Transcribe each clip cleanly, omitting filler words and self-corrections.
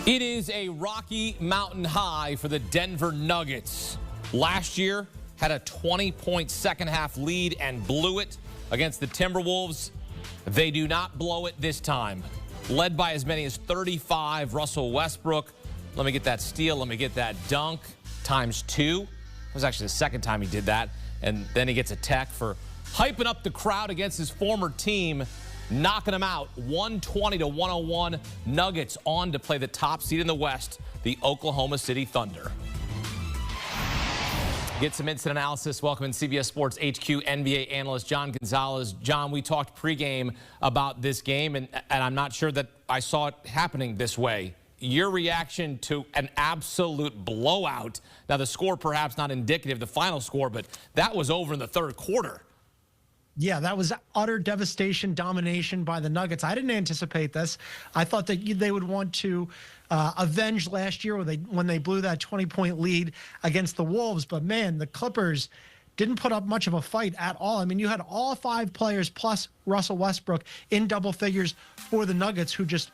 It is a Rocky Mountain high for the Denver Nuggets. Last year, had a 20-point second-half lead and blew it against the Timberwolves. They do not blow it this time. Led by as many as 35, Russell Westbrook. Let me get that steal. Let me get that dunk. ×2. It was actually the second time he did that. And then he gets a tech for hyping up the crowd against his former team, knocking them out 120-101. Nuggets on to play the top seed in the West, the Oklahoma City Thunder. Get some instant analysis. Welcome in CBS Sports HQ NBA analyst John Gonzalez. John, we talked pregame about this game, and I'm not sure that I saw it happening this way. Your reaction to an absolute blowout. Now, the score perhaps not indicative of the final score, but that was over in the third quarter. Yeah, that was utter devastation, domination by the Nuggets. I didn't anticipate this. I thought that they would want to avenge last year when they blew that 20-point lead against the Wolves. But, man, the Clippers didn't put up much of a fight at all. I mean, you had all 5 players plus Russell Westbrook in double figures for the Nuggets, who just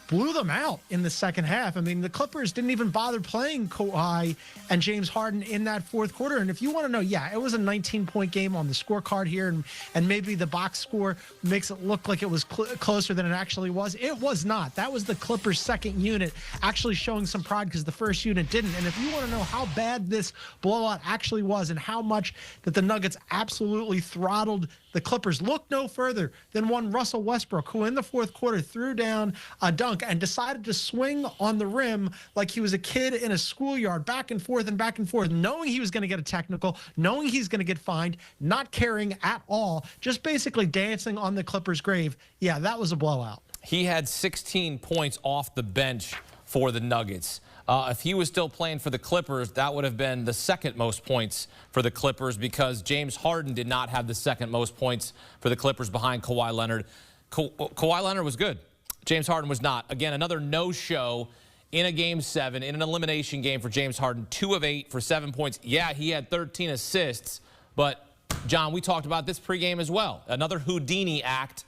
blew them out in the second half. I mean, the Clippers didn't even bother playing Kawhi and James Harden in that fourth quarter. And if you want to know, yeah, it was a 19-point game on the scorecard here, and maybe the box score makes it look like it was closer than it actually was. It was not. That was the Clippers' second unit actually showing some pride because the first unit didn't. And if you want to know how bad this blowout actually was and how much that the Nuggets absolutely throttled the Clippers, look no further than one Russell Westbrook, who in the fourth quarter threw down a dunk and decided to swing on the rim like he was a kid in a schoolyard, back and forth, knowing he was going to get a technical, knowing he's going to get fined, not caring at all, just basically dancing on the Clippers' grave. Yeah, that was a blowout. He had 16 points off the bench for the Nuggets. If he was still playing for the Clippers, that would have been the second most points for the Clippers, because James Harden did not have the second most points for the Clippers behind Kawhi Leonard. Kawhi Leonard was good. James Harden was not. Again, another no-show in a Game 7, in an elimination game for James Harden. 2 of 8 for 7 points. Yeah, he had 13 assists, but, John, we talked about this pregame as well. Another Houdini act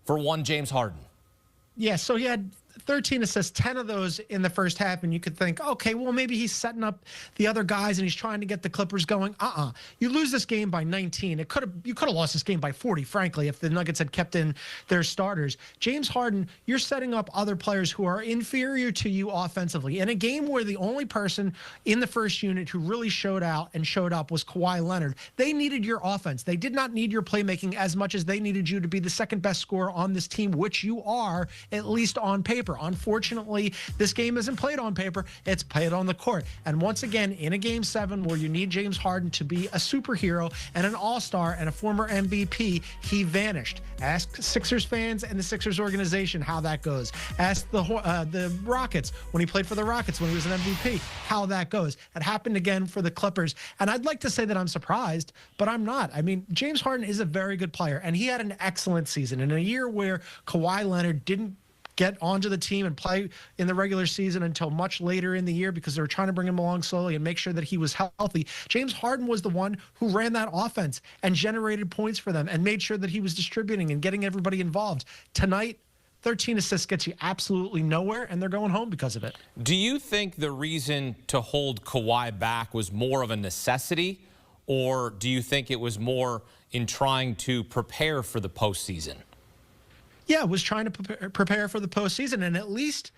for one James Harden. Yeah, so he had 13 assists, 10 of those in the first half, and you could think, okay, well, maybe he's setting up the other guys and he's trying to get the Clippers going. You lose this game by 19. You could have lost this game by 40, frankly, if the Nuggets had kept in their starters. James Harden, you're setting up other players who are inferior to you offensively. In a game where the only person in the first unit who really showed out and showed up was Kawhi Leonard, they needed your offense. They did not need your playmaking as much as they needed you to be the second best scorer on this team, which you are, at least on paper. Unfortunately, this game isn't played on paper. It's played on the court. And once again, in a Game 7 where you need James Harden to be a superhero and an all-star and a former MVP, he vanished. Ask Sixers fans and the Sixers organization how that goes. Ask the Rockets, when he played for the Rockets when he was an MVP, how that goes. It happened again for the Clippers. And I'd like to say that I'm surprised, but I'm not. I mean, James Harden is a very good player, and he had an excellent season. In a year where Kawhi Leonard didn't get onto the team and play in the regular season until much later in the year because they were trying to bring him along slowly and make sure that he was healthy. James Harden was the one who ran that offense and generated points for them and made sure that he was distributing and getting everybody involved. Tonight, 13 assists gets you absolutely nowhere, and they're going home because of it. Do you think the reason to hold Kawhi back was more of a necessity, or do you think it was more in trying to prepare for the postseason? Yeah, was trying to prepare for the postseason, and at least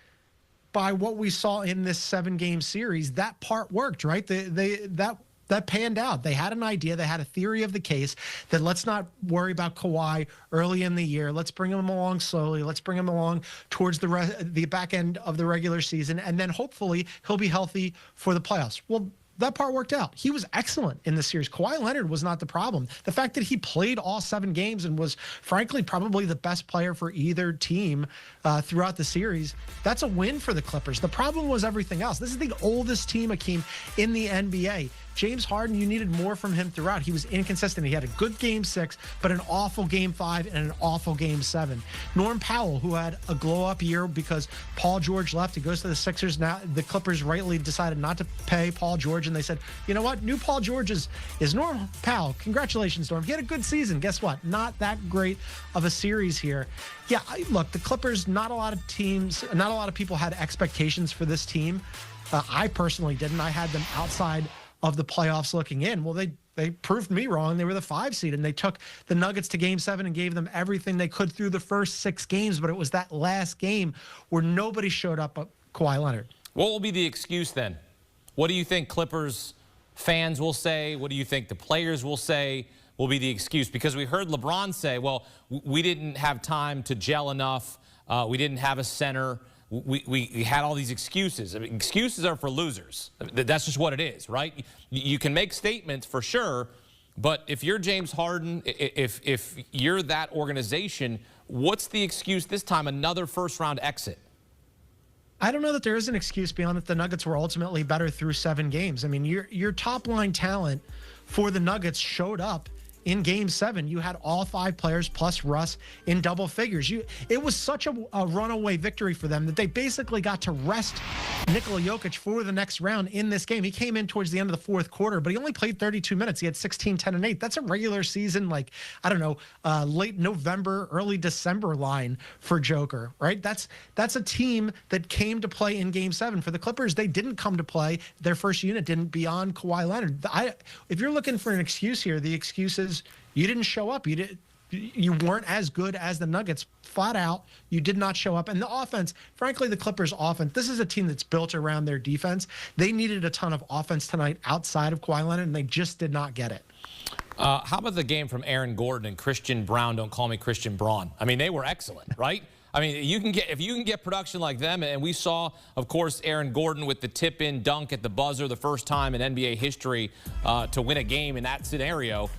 by what we saw in this 7-game series, that part worked, right? That panned out. They had an idea. They had a theory of the case that let's not worry about Kawhi early in the year. Let's bring him along slowly. Let's bring him along towards the back end of the regular season, and then hopefully he'll be healthy for the playoffs. Well, that part worked out. He was excellent in the series. Kawhi Leonard was not the problem. The fact that he played all 7 games and was, frankly, probably the best player for either team throughout the series, that's a win for the Clippers. The problem was everything else. This is the oldest team, Akeem, in the NBA. James Harden, you needed more from him throughout. He was inconsistent. He had a good Game 6, but an awful Game 5 and an awful Game 7. Norm Powell, who had a glow-up year because Paul George left. He goes to the Sixers now. The Clippers rightly decided not to pay Paul George, and they said, you know what? New Paul George is Norm Powell. Congratulations, Norm. He had a good season. Guess what? Not that great of a series here. Yeah, look, the Clippers, not a lot of people had expectations for this team. I personally didn't. I had them outside of the playoffs looking in. Well, they proved me wrong. They were the 5 seed, and they took the Nuggets to Game 7 and gave them everything they could through the first 6 games, but it was that last game where nobody showed up but Kawhi Leonard. What will be the excuse then? What do you think Clippers fans will say? What do you think the players will say will be the excuse? Because we heard LeBron say, well, we didn't have time to gel enough. We didn't have a center. We had all these excuses. I mean, excuses are for losers. That's just what it is, right? You can make statements for sure, but if you're James Harden, if you're that organization, what's the excuse this time? Another first-round exit. I don't know that there is an excuse beyond that the Nuggets were ultimately better through 7 games. I mean, your top-line talent for the Nuggets showed up in Game 7. You had all 5 players plus Russ in double figures. It was such a runaway victory for them that they basically got to rest Nikola Jokic for the next round in this game. He came in towards the end of the 4th quarter, but he only played 32 minutes. He had 16, 10, and 8. That's a regular season, like, I don't know, late November, early December line for Joker, right? That's a team that came to play in Game 7. For the Clippers, they didn't come to play. Their first unit didn't beyond Kawhi Leonard. If you're looking for an excuse here, the excuse is you didn't show up. You weren't as good as the Nuggets. Flat out, you did not show up. And the offense, frankly, the Clippers' offense, this is a team that's built around their defense. They needed a ton of offense tonight outside of Kawhi Leonard, and they just did not get it. How about the game from Aaron Gordon and Christian Brown? Don't call me Christian Braun. I mean, they were excellent, right? I mean, if you can get production like them, and we saw, of course, Aaron Gordon with the tip-in dunk at the buzzer, the first time in NBA history to win a game in that scenario.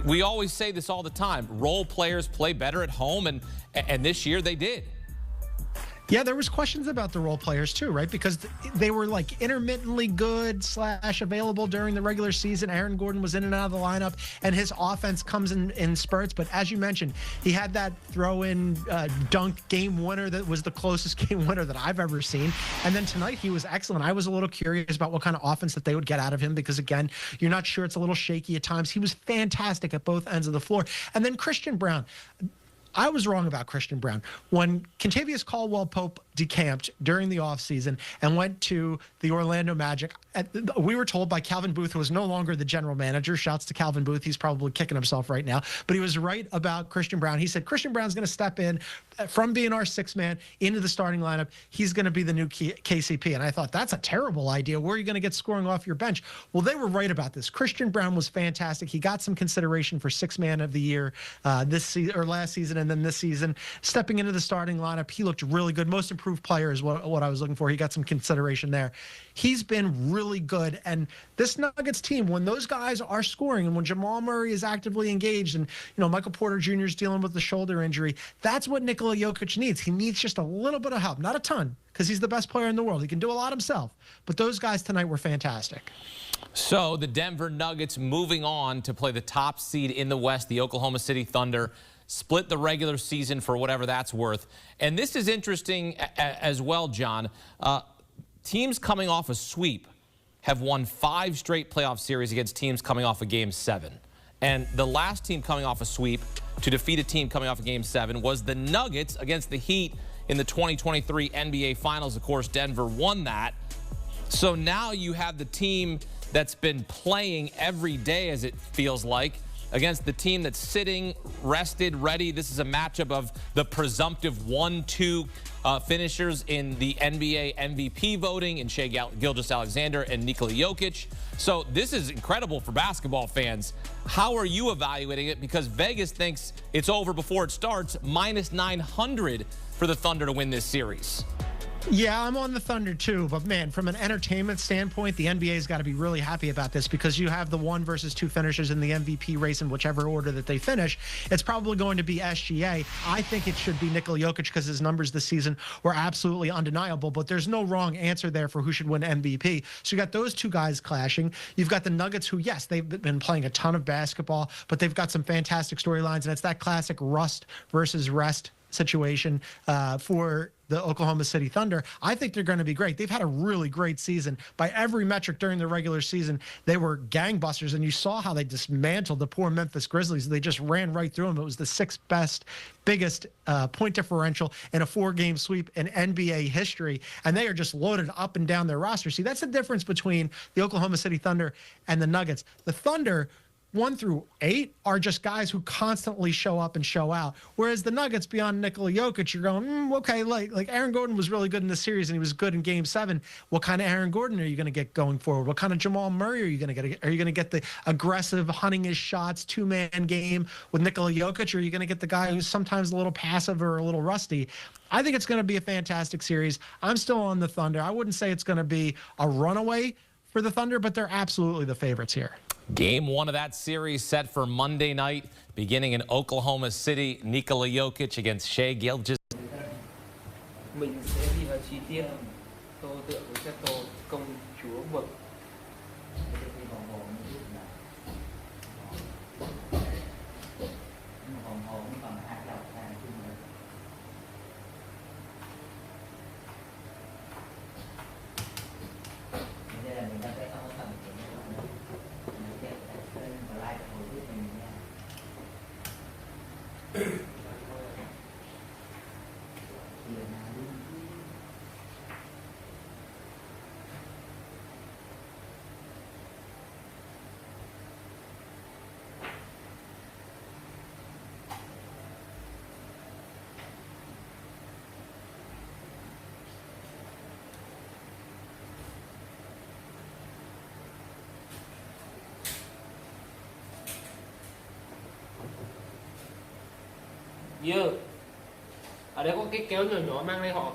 We always say this all the time. Role players play better at home, and this year they did. Yeah, there was questions about the role players too, right? Because they were like intermittently good / available during the regular season. Aaron Gordon was in and out of the lineup, and his offense comes in spurts. But as you mentioned, he had that throw-in dunk game winner that was the closest game winner that I've ever seen. And then tonight he was excellent. I was a little curious about what kind of offense that they would get out of him because, again, you're not sure. It's a little shaky at times. He was fantastic at both ends of the floor. And then Christian Brown. I was wrong about Christian Brown. When Kentavious Caldwell-Pope decamped during the offseason and went to the Orlando Magic, we were told by Calvin Booth, who was no longer the general manager. Shouts to Calvin Booth. He's probably kicking himself right now. But he was right about Christian Brown. He said Christian Brown's going to step in from being our 6th man into the starting lineup. He's going to be the new KCP. And I thought, that's a terrible idea. Where are you going to get scoring off your bench? Well, they were right about this. Christian Brown was fantastic. He got some consideration for 6th man of the year this season or last season, and then this season, stepping into the starting lineup. He looked really good. Most improved player is what I was looking for. He got some consideration there. He's been really good. And this Nuggets team, when those guys are scoring and when Jamal Murray is actively engaged and, Michael Porter Jr. is dealing with the shoulder injury, that's what Nikola Jokic needs. He needs just a little bit of help, not a ton, because he's the best player in the world. He can do a lot himself. But those guys tonight were fantastic. So the Denver Nuggets moving on to play the top seed in the West, the Oklahoma City Thunder. Split the regular season for whatever that's worth. And this is interesting as well, John. Teams coming off a sweep have won 5 straight playoff series against teams coming off a Game 7. And the last team coming off a sweep to defeat a team coming off a Game 7 was the Nuggets against the Heat in the 2023 NBA Finals. Of course, Denver won that. So now you have the team that's been playing every day, as it feels like, against the team that's sitting, rested, ready. This is a matchup of the presumptive 1-2 finishers in the NBA MVP voting in Shai Gilgeous-Alexander and Nikola Jokic. So this is incredible for basketball fans. How are you evaluating it? Because Vegas thinks it's over before it starts, -900 for the Thunder to win this series. Yeah, I'm on the Thunder too, but man, from an entertainment standpoint, the NBA's got to be really happy about this because you have the 1 versus 2 finishers in the MVP race in whichever order that they finish. It's probably going to be SGA. I think it should be Nikola Jokic because his numbers this season were absolutely undeniable, but there's no wrong answer there for who should win MVP. So you got those two guys clashing. You've got the Nuggets who, yes, they've been playing a ton of basketball, but they've got some fantastic storylines, and it's that classic rust versus rest situation for the Oklahoma City Thunder. I think they're going to be great. They've had a really great season. By every metric during the regular season, they were gangbusters, and you saw how they dismantled the poor Memphis Grizzlies. They just ran right through them. It was the 6th best, biggest point differential in a 4-game sweep in NBA history, and they are just loaded up and down their roster. See, that's the difference between the Oklahoma City Thunder and the Nuggets. The Thunder, 1 through 8, are just guys who constantly show up and show out. Whereas the Nuggets, beyond Nikola Jokic, you're going, okay, like Aaron Gordon was really good in the series and he was good in Game 7. What kind of Aaron Gordon are you going to get going forward? What kind of Jamal Murray are you going to get? Are you going to get the aggressive, hunting his shots, 2-man game with Nikola Jokic? Or are you going to get the guy who's sometimes a little passive or a little rusty? I think it's going to be a fantastic series. I'm still on the Thunder. I wouldn't say it's going to be a runaway for the Thunder, but they're absolutely the favorites here. Game 1 of that series set for Monday night, beginning in Oklahoma City. Nikola Jokic against Shai Gilgeous. Mình sẽ đi vào chi tiết. Tô tượng với các tô công chúa vực. Dơ, ở đây có cái kéo nhỏ nhỏ mang đây họ.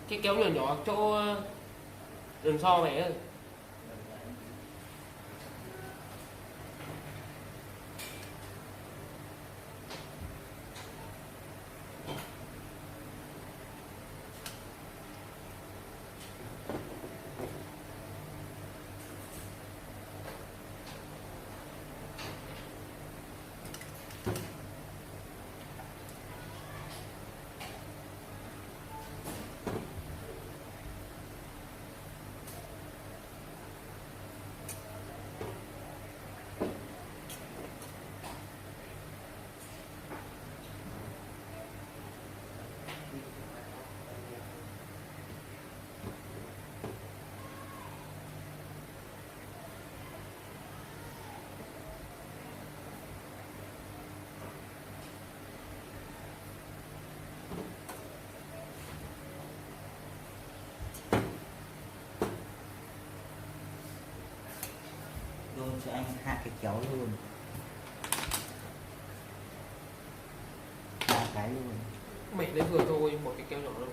Cái kéo nhỏ nhỏ chỗ đường so này ấy. Cho anh 2 cái kéo luôn, 3 cái luôn. Mày lấy vừa thôi, một cái kéo nhỏ luôn.